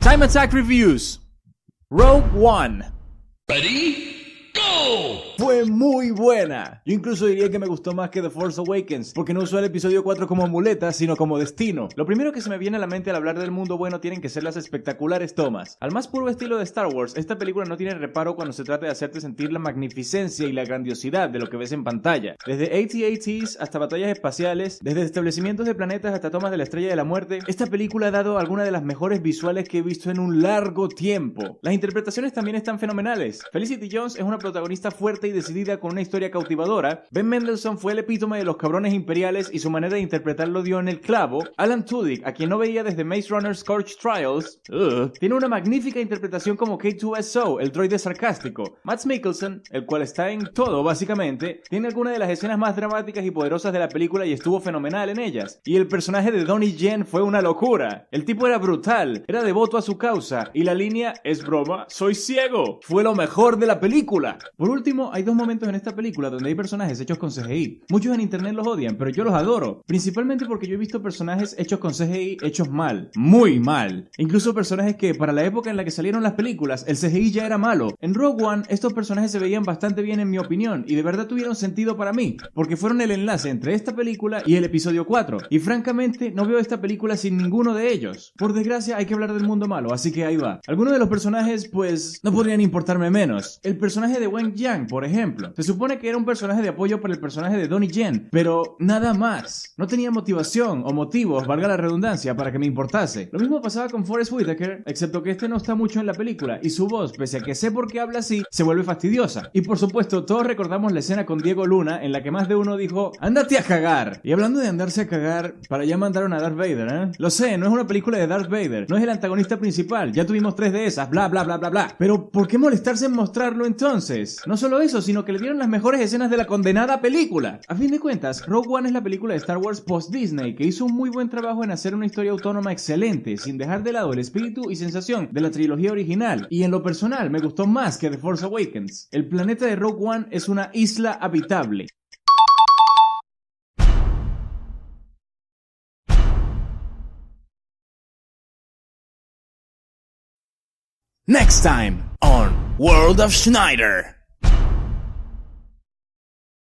Time Attack Reviews. Rogue One. Ready? Go! Fue muy buena. Yo incluso diría que me gustó más que The Force Awakens, porque no usó el episodio 4 como muleta, sino como destino. Lo primero que se me viene a la mente al hablar del mundo bueno tienen que ser las espectaculares tomas. Al más puro estilo de Star Wars, esta película no tiene reparo cuando se trata de hacerte sentir la magnificencia y la grandiosidad de lo que ves en pantalla. Desde AT-ATs hasta batallas espaciales, desde establecimientos de planetas hasta tomas de la Estrella de la Muerte, esta película ha dado alguna de las mejores visuales que he visto en un largo tiempo. Las interpretaciones también están fenomenales. Felicity Jones es una protagonista fuerte y decidida con una historia cautivadora. Ben Mendelsohn fue el epítome de los cabrones imperiales y su manera de interpretarlo dio en el clavo. Alan Tudyk, a quien no veía desde Maze Runner Scorched Trials, tiene una magnífica interpretación como K2SO, el droide sarcástico. Mads Mikkelsen, el cual está en todo básicamente, tiene algunas de las escenas más dramáticas y poderosas de la película y estuvo fenomenal en ellas. Y el personaje de Donnie Yen fue una locura. El tipo era brutal, era devoto a su causa, y la línea "es broma, soy ciego" fue lo mejor de la película. Por último, hay dos momentos en esta película donde hay personajes hechos con CGI. Muchos en internet los odian, pero yo los adoro. Principalmente porque yo he visto personajes hechos con CGI hechos mal. Muy mal. Incluso personajes que para la época en la que salieron las películas, el CGI ya era malo. En Rogue One, estos personajes se veían bastante bien en mi opinión, y de verdad tuvieron sentido para mí, porque fueron el enlace entre esta película y el episodio 4. Y francamente, no veo esta película sin ninguno de ellos. Por desgracia, hay que hablar del mundo malo, así que ahí va. Algunos de los personajes, pues, no podrían importarme menos. El personaje de Wang Yang, por ejemplo. Se supone que era un personaje de apoyo para el personaje de Donnie Yen, pero nada más. No tenía motivación o motivos, valga la redundancia, para que me importase. Lo mismo pasaba con Forest Whitaker, excepto que este no está mucho en la película, y su voz, pese a que sé por qué habla así, se vuelve fastidiosa. Y por supuesto, todos recordamos la escena con Diego Luna, en la que más de uno dijo, ¡ándate a cagar! Y hablando de andarse a cagar, para allá mandaron a Darth Vader, ¿eh? Lo sé, no es una película de Darth Vader, no es el antagonista principal, ya tuvimos 3 de esas, bla bla bla bla bla. Pero, ¿por qué molestarse en mostrarlo entonces? No solo eso, sino que le dieron las mejores escenas de la condenada película. A fin de cuentas, Rogue One es la película de Star Wars post-Disney que hizo un muy buen trabajo en hacer una historia autónoma excelente, sin dejar de lado el espíritu y sensación de la trilogía original, y en lo personal me gustó más que The Force Awakens. El planeta de Rogue One es una isla habitable. Next time on World of Schneider.